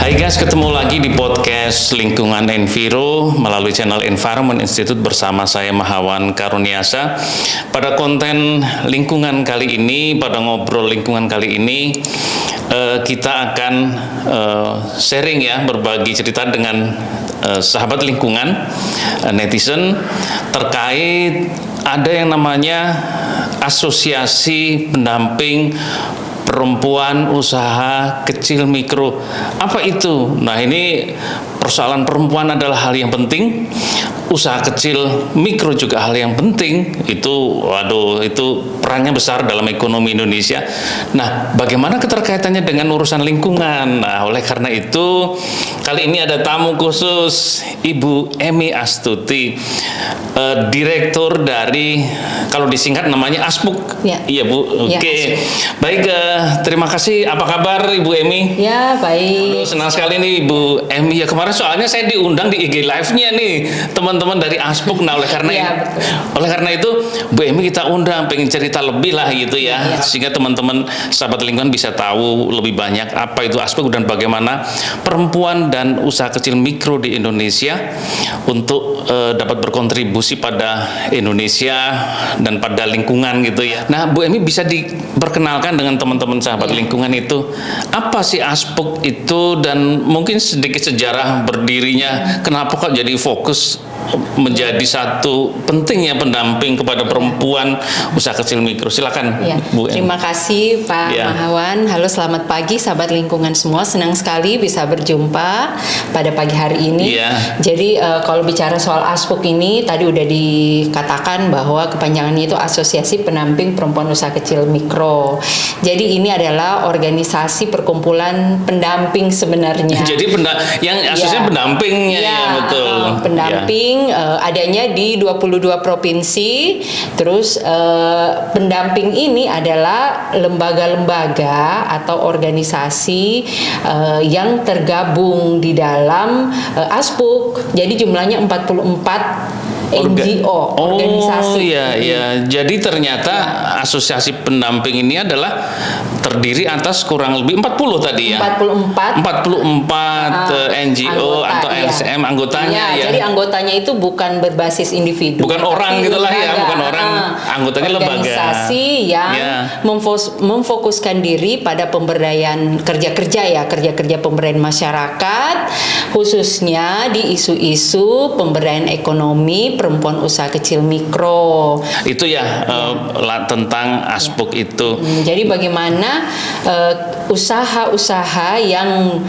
Hai guys, ketemu lagi di podcast Lingkungan Enviro melalui channel Environment Institute bersama saya Mahawan Karuniasa. Pada konten lingkungan kali ini, pada ngobrol lingkungan kali ini, kita akan sharing ya, berbagi cerita dengan sahabat lingkungan, netizen, terkait ada yang namanya Asosiasi Pendamping Perempuan Usaha Kecil Mikro. Apa itu? Nah, ini persoalan perempuan adalah hal yang penting, usaha kecil mikro juga hal yang penting. Itu perannya besar dalam ekonomi Indonesia. Nah, bagaimana keterkaitannya dengan urusan lingkungan? Nah, oleh karena itu kali ini ada tamu khusus, Ibu Emy Astuti, Direktur dari, kalau disingkat namanya Aspuk. Ya. Iya Bu. Oke. Ya, Baik, terima kasih. Apa kabar Ibu Emy? Ya, baik. Aduh, senang sekali nih Ibu Emy. Ya, kemarin soalnya saya diundang di IG Live-nya nih teman-teman dari Aspuk. Nah, oleh karena itu Bu Emy kita undang, pengen cerita lebih lah gitu ya, sehingga teman-teman sahabat lingkungan bisa tahu lebih banyak apa itu Aspuk dan bagaimana perempuan dan usaha kecil mikro di Indonesia untuk dapat berkontribusi pada Indonesia dan pada lingkungan gitu ya. Nah, Bu Emy bisa diperkenalkan dengan teman-teman sahabat lingkungan itu apa sih Aspuk itu, dan mungkin sedikit sejarah berdirinya, kenapa kok jadi fokus menjadi satu pentingnya pendamping kepada perempuan usaha kecil mikro. Silakan Bu Emy. Terima kasih Pak Mahawan. Halo, selamat pagi sahabat lingkungan semua. Senang sekali bisa berjumpa pada pagi hari ini. Jadi kalau bicara soal Aspuk ini tadi udah dikatakan bahwa kepanjangannya itu Asosiasi Pendamping Perempuan Usaha Kecil Mikro. Jadi ini adalah organisasi perkumpulan pendamping sebenarnya. Jadi yang asosiasi pendampingnya betul. Pendamping adanya di 22 provinsi. Terus pendamping ini adalah lembaga-lembaga atau organisasi yang tergabung di dalam Aspuk. Jadi jumlahnya 44 NGO, organisasi. Jadi ternyata asosiasi pendamping ini adalah terdiri atas kurang lebih 40 tadi ya. 44 NGO atau LSM anggotanya ya. Jadi anggotanya itu bukan berbasis individu. Bukan orang gitulah ya, bukan orang. Anggotanya lembaga. Organisasi yang memfokuskan diri pada pemberdayaan kerja-kerja pemberdayaan masyarakat, khususnya di isu-isu pemberdayaan ekonomi perempuan usaha kecil mikro. Itu tentang Aspuk itu. Jadi bagaimana usaha-usaha yang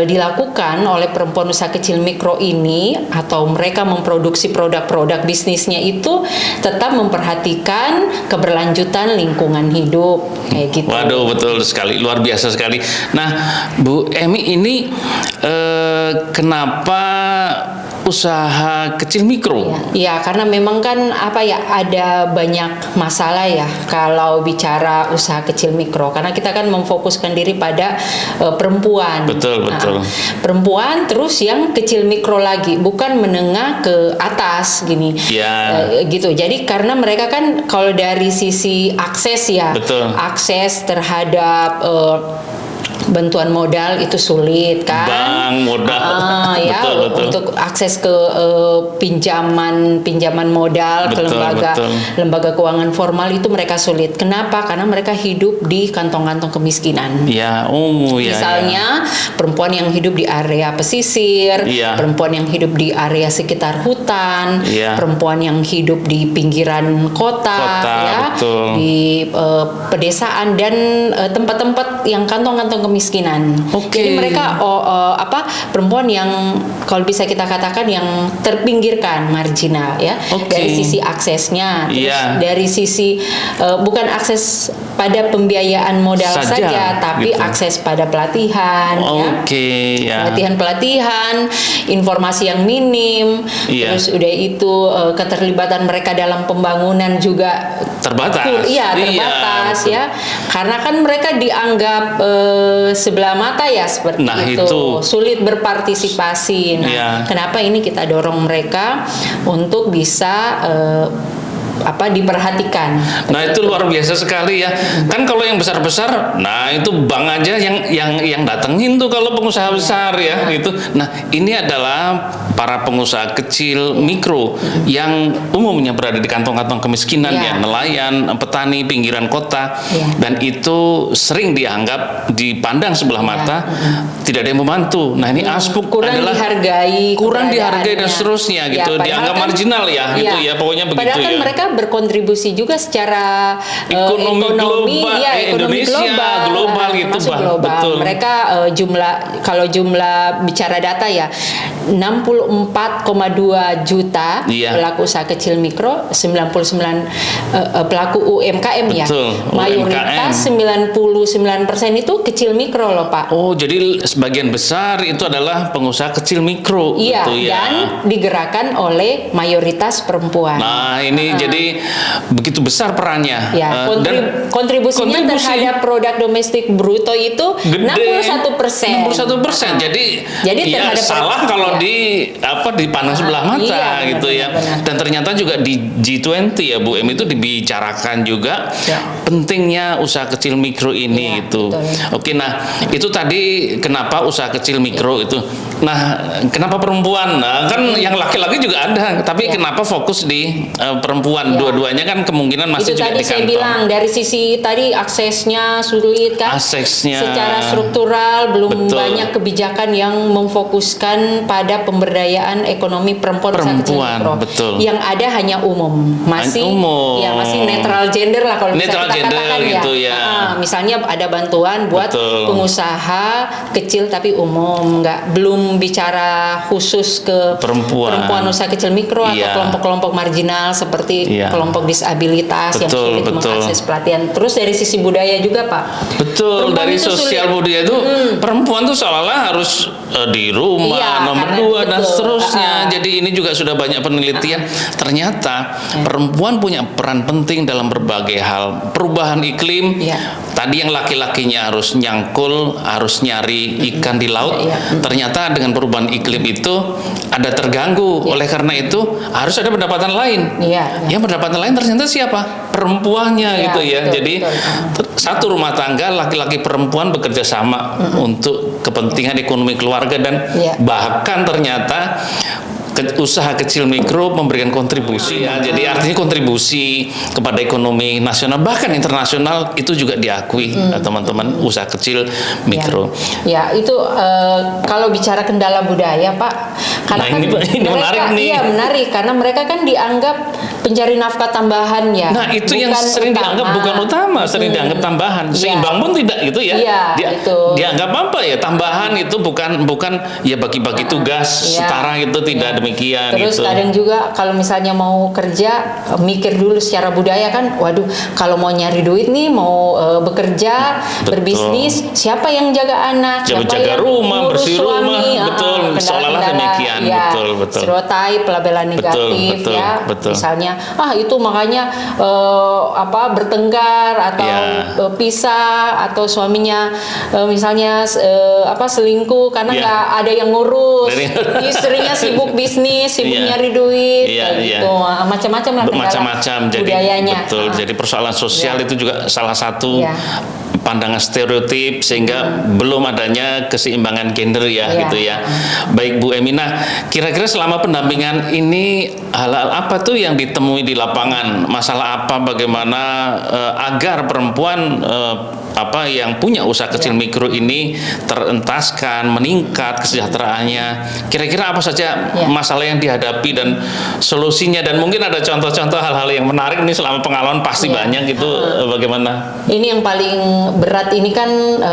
dilakukan oleh perempuan usaha kecil mikro ini, atau mereka memproduksi produk-produk bisnisnya itu tetap memperhatikan keberlanjutan lingkungan hidup kayak gitu. Waduh, betul sekali, luar biasa sekali. Nah, Bu Emy ini kenapa usaha kecil mikro? Ya, karena memang kan ada banyak masalah ya kalau bicara usaha kecil mikro, karena kita kan memfokuskan diri pada perempuan. Betul. Perempuan, terus yang kecil mikro lagi, bukan menengah ke atas gini. Gitu. Jadi karena mereka kan kalau dari sisi akses akses terhadap bantuan modal itu sulit kan, bank modal betul. Untuk akses ke pinjaman modal ke lembaga keuangan formal itu mereka sulit. Kenapa? Karena mereka hidup di kantong-kantong kemiskinan. Misalnya perempuan yang hidup di area pesisir, perempuan yang hidup di area sekitar hutan, perempuan yang hidup di pinggiran kota di pedesaan dan tempat-tempat yang kantong-kantong kemiskinan. Jadi mereka perempuan yang kalau bisa kita katakan yang terpinggirkan, marginal ya. Dari sisi aksesnya, dari sisi bukan akses pada pembiayaan modal saja tapi akses pada pelatihan pelatihan, informasi yang minim, terus udah itu keterlibatan mereka dalam pembangunan juga terbatas. Karena kan mereka dianggap sebelah mata seperti itu. Sulit berpartisipasi. Kenapa ini kita dorong mereka untuk bisa diperhatikan. Nah, itu luar biasa sekali ya. Kan kalau yang besar-besar, nah itu bank aja yang datengin tuh kalau pengusaha besar ya gitu. Nah, ini adalah para pengusaha kecil mikro yang umumnya berada di kantong-kantong kemiskinan ya, nelayan, petani pinggiran kota, dan itu sering dianggap dipandang sebelah mata tidak ada yang membantu. Nah, ini Aspuk kurang adalah dihargai dan seterusnya gitu, dianggap marginal ya gitu ya, pokoknya begitu. Padahal kan mereka berkontribusi juga secara ekonomi global gitu, betul. Mereka kalau jumlah bicara data ya 64,2 juta pelaku usaha kecil mikro, 99 pelaku UMKM ya. Mayoritas 99% itu kecil mikro loh Pak. Oh, jadi sebagian besar itu adalah pengusaha kecil mikro gitu ya. Dan digerakkan oleh mayoritas perempuan. Nah, ini jadi begitu besar perannya. Ya, kontribusinya terhadap produk domestik bruto itu gede, 61%. Jadi ya salah kalau dipandang sebelah mata gitu ya. Dan ternyata juga di G20 ya Bu Em itu dibicarakan juga pentingnya usaha kecil mikro ini gitu. Betul. Oke, nah itu tadi kenapa usaha kecil mikro itu. Nah, kenapa perempuan? Nah, kan yang laki-laki juga ada, tapi kenapa fokus di perempuan? Dua-duanya kan kemungkinan masih itu juga di kantong. Itu tadi saya bilang dari sisi tadi aksesnya sulit kan. Secara struktural belum banyak kebijakan yang memfokuskan pada pemberdayaan ekonomi perempuan. Betul. Yang ada hanya umum. Masih netral gender lah kalau bisa kita katakan gitu ya. Misalnya ada bantuan buat pengusaha kecil tapi umum, belum bicara khusus ke perempuan usaha kecil mikro atau kelompok-kelompok marginal seperti kelompok disabilitas yang sulit mengakses pelatihan. Terus dari sisi budaya juga Pak. Betul, dari sosial budaya itu perempuan tuh seolah-olah harus di rumah nomor 2 dan seterusnya. Jadi ini juga sudah banyak penelitian. Ternyata perempuan punya peran penting dalam berbagai hal. Perubahan iklim, tadi yang laki-lakinya harus nyangkul, harus nyari ikan di laut. Ternyata dengan perubahan iklim itu ada terganggu. Oleh karena itu harus ada pendapatan lain. Yang pendapatan lain ternyata siapa? Perempuannya gitu ya. Jadi satu rumah tangga laki-laki perempuan bekerja sama untuk kepentingan ekonomi keluarga dan bahkan ternyata usaha kecil mikro memberikan kontribusi ya. Jadi artinya kontribusi kepada ekonomi nasional bahkan internasional itu juga diakui teman-teman usaha kecil mikro. Ya, itu kalau bicara kendala budaya Pak, karena ini mereka, menarik nih. Iya menarik karena mereka kan dianggap pencari nafkah tambahan ya. Nah itu yang sering dianggap bukan utama, sering dianggap tambahan. Seimbang pun tidak gitu ya. Dianggap apa ya tambahan itu bukan ya bagi-bagi tugas setara itu tidak demikian. Terus gitu. kadang juga kalau misalnya mau kerja mikir dulu secara budaya kan, waduh kalau mau nyari duit nih mau bekerja berbisnis siapa yang jaga anak, siapa jaga yang rumah, bersih rumah, betul seolah-olah demikian, betul. Stereotip, pelabelan negatif misalnya itu makanya bertengkar atau pisah atau suaminya misalnya selingkuh karena nggak ada yang ngurus, istrinya sibuk bisnis, sibuk nyari duit, gitu. Macam-macam lah budayanya. Betul. Jadi persoalan sosial itu juga salah satu pandangan stereotip sehingga belum adanya keseimbangan gender gitu ya. Baik Bu Emina, kira-kira selama pendampingan ini hal-hal apa tuh yang ditemui di lapangan? Masalah apa bagaimana agar perempuan yang punya usaha kecil mikro ini terentaskan, meningkat kesejahteraannya. Kira-kira apa saja masalah yang dihadapi dan solusinya, dan mungkin ada contoh-contoh hal-hal yang menarik nih selama pengalaman pasti banyak itu bagaimana? Ini yang paling berat ini kan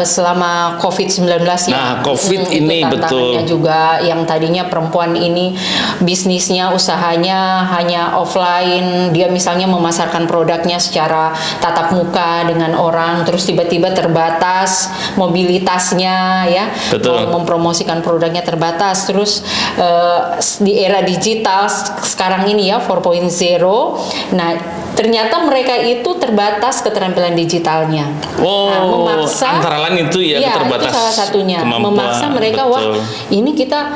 selama COVID-19 ya. Nah, COVID ini betul. Juga yang tadinya perempuan ini bisnisnya, usahanya hanya offline, dia misalnya memasarkan produknya secara tatap muka dengan orang, terus tiba-tiba terbatas mobilitasnya ya. Betul. Mempromosikan produknya terbatas. Terus di era digital sekarang ini ya 4.0, nah ternyata mereka itu terbatas keterampilan digitalnya. Memaksa antara lain itu keterbatas. Itu salah satunya. Memaksa mereka ini kita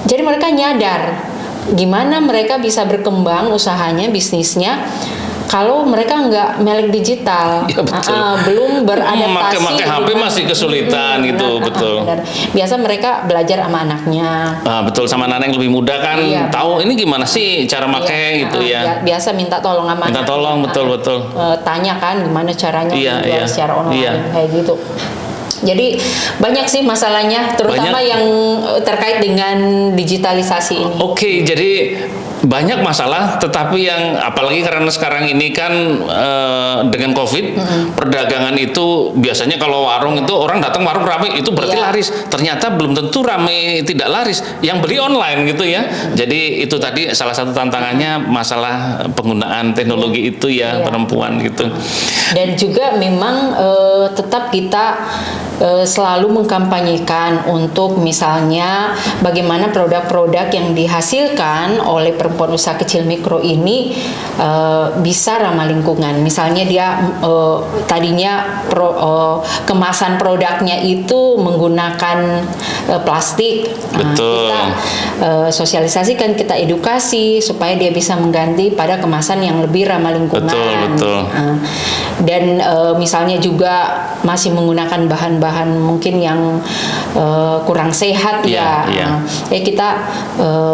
jadi mereka nyadar gimana mereka bisa berkembang usahanya, bisnisnya, kalau mereka nggak melek digital, ya, belum beradaptasi. Pakai HP masih kesulitan gitu, betul. Benar. Biasa mereka belajar sama anaknya. Betul, sama anak yang lebih muda kan, tahu ini gimana sih cara pakai gitu ya. Biasa minta tolong sama minta tolong, betul. Tanya kan gimana caranya jual secara online kayak gitu. Jadi banyak sih masalahnya, terutama yang terkait dengan digitalisasi ini. Oke, jadi banyak masalah, tetapi yang apalagi karena sekarang ini kan dengan COVID, perdagangan itu biasanya kalau warung itu orang datang warung ramai itu berarti laris. Ternyata belum tentu ramai tidak laris, yang beli online gitu ya. Jadi itu tadi salah satu tantangannya masalah penggunaan teknologi itu ya, perempuan gitu. Dan juga memang tetap kita selalu mengkampanyekan untuk misalnya bagaimana produk-produk yang dihasilkan oleh perempuan usaha kecil mikro ini bisa ramah lingkungan. Misalnya dia tadinya kemasan produknya itu menggunakan plastik. Betul. Kita sosialisasikan, kita edukasi supaya dia bisa mengganti pada kemasan yang lebih ramah lingkungan. Betul. Dan misalnya juga masih menggunakan bahan-bahan mungkin yang kurang sehat kita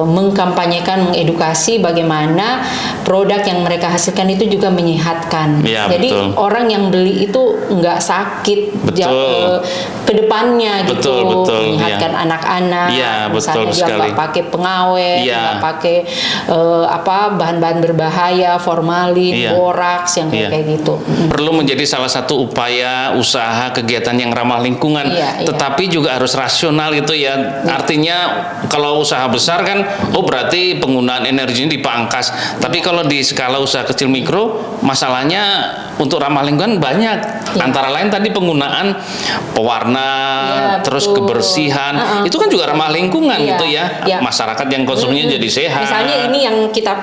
mengkampanyekan, mengedukasi bagaimana produk yang mereka hasilkan itu juga menyehatkan. Jadi orang yang beli itu nggak sakit ke depannya gitu, menyehatkan anak-anak. Misalnya dia nggak pakai pengawet, nggak pakai bahan-bahan berbahaya, formalin, boraks yang kayak gitu. Perlu menjadi salah satu upaya usaha kegiatan yang ramah lingkungan, tetapi juga harus rasional itu ya. Artinya kalau usaha besar kan, berarti penggunaan energinya dipangkas. Tapi kalau di skala usaha kecil mikro, masalahnya untuk ramah lingkungan banyak. Antara lain tadi penggunaan pewarna, terus kebersihan, itu kan juga ramah lingkungan gitu ya. Masyarakat yang konsumsinya jadi sehat. Misalnya ini yang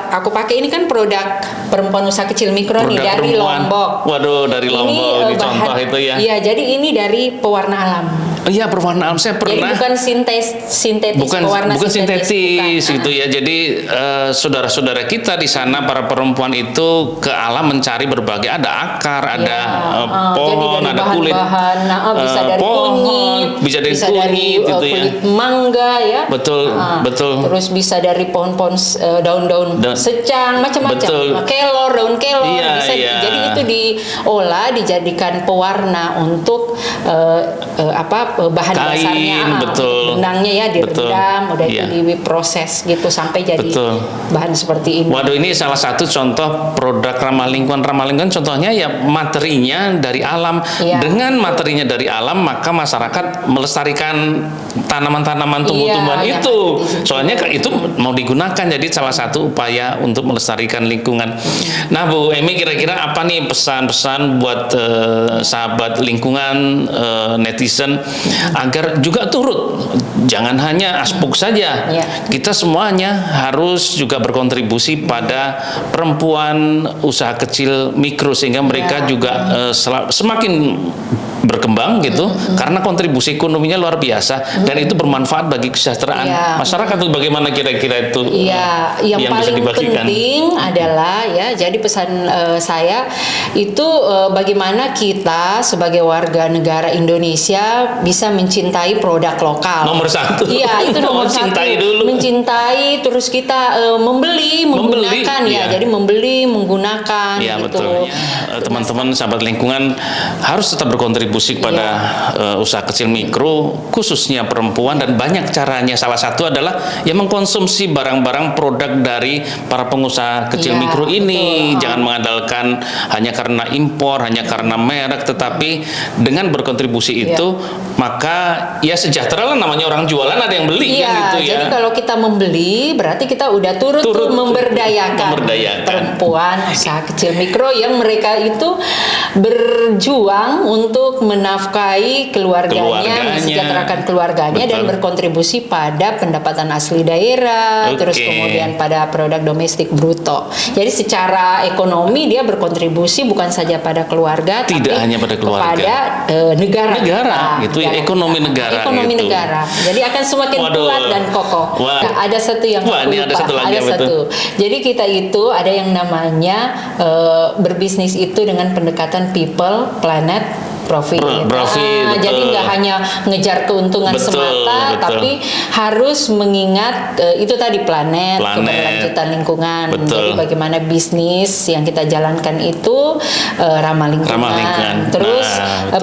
aku pakai ini kan produk perempuan usaha kecil mikro nih dari Lombok. Waduh, dari Lombok ini contoh itu ya. Iya, jadi ini dari pewarna alam. Iya, pewarna alam saya pernah. Jadi bukan sintetis, pewarna bukan sintetis gitu ya. Jadi saudara-saudara kita di sana para perempuan itu ke alam mencari berbagai, ada akar, ada pohon, ada kulit, bisa dari kunyit, bisa dari gitu kulit mangga ya. Betul. Terus bisa dari pohon-pohon daun-daun secang, macam-macam. Kelor, daun kelor bisa. Jadi itu diolah dijadikan pewarna untuk bahan dasarnya, benangnya ya direndam, udah itu diproses gitu sampai jadi bahan seperti ini. Waduh, ini salah satu contoh produk ramah lingkungan. Ramah lingkungan contohnya ya materinya dari alam. Dengan materinya dari alam, maka masyarakat melestarikan tanaman-tanaman, tumbuh-tumbuhan itu. Soalnya itu mau digunakan, jadi salah satu upaya untuk melestarikan lingkungan. Nah, Bu Emi, kira-kira apa nih pesan-pesan buat sahabat lingkungan, netizen, agar juga turut, jangan hanya aspuk saja. Kita semuanya harus juga berkontribusi pada perempuan usaha kecil mikro, sehingga mereka juga semakin berkembang gitu, karena kontribusi ekonominya luar biasa dan itu bermanfaat bagi kesejahteraan masyarakat. Tuh bagaimana kira-kira itu yang paling penting adalah jadi pesan saya itu bagaimana kita sebagai warga negara Indonesia bisa mencintai produk lokal. Nomor satu. Itu nomor satu. Dulu. Mencintai, terus kita membeli, menggunakan jadi membeli, menggunakan gitu. Betul. Teman-teman sahabat lingkungan harus tetap berkontribusi pada usaha kecil mikro, khususnya perempuan, dan banyak caranya. Salah satu adalah mengkonsumsi barang-barang produk dari para pengusaha kecil mikro ini. Jangan mengandalkan hanya karena impor, hanya karena merek, tetapi dengan berkontribusi itu maka sejahtera lah, namanya orang jualan ada yang beli kan gitu ya. Jadi kalau kita membeli berarti kita udah turut memberdayakan perempuan usaha kecil mikro yang mereka itu berjuang untuk menafkahi keluarganya, mensejahterakan keluarganya, dan berkontribusi pada pendapatan asli daerah, terus kemudian pada produk domestik bruto. Jadi secara ekonomi dia berkontribusi bukan saja pada keluarga, tidak hanya pada keluarga, kepada negara. Itu ekonomi negara. Ekonomi negara. Jadi akan semakin kuat dan kokoh. Nah, ada satu yang aku lupa. Ada satu lagi. Jadi kita itu ada yang namanya berbisnis itu dengan pendekatan people, planet, profit. Jadi nggak hanya ngejar keuntungan semata, tapi harus mengingat itu tadi planet, keberlanjutan lingkungan. Jadi bagaimana bisnis yang kita jalankan itu ramah lingkungan. Terus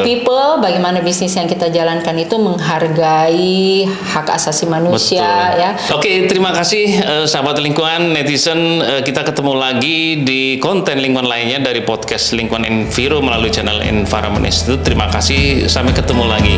people, bagaimana bisnis yang kita jalankan itu menghargai hak asasi manusia. Ya. Oke, terima kasih sahabat lingkungan, netizen. Kita ketemu lagi di konten lingkungan lainnya dari podcast Lingkungan Enviro melalui channel Environment Institute. Terima kasih, sampai ketemu lagi.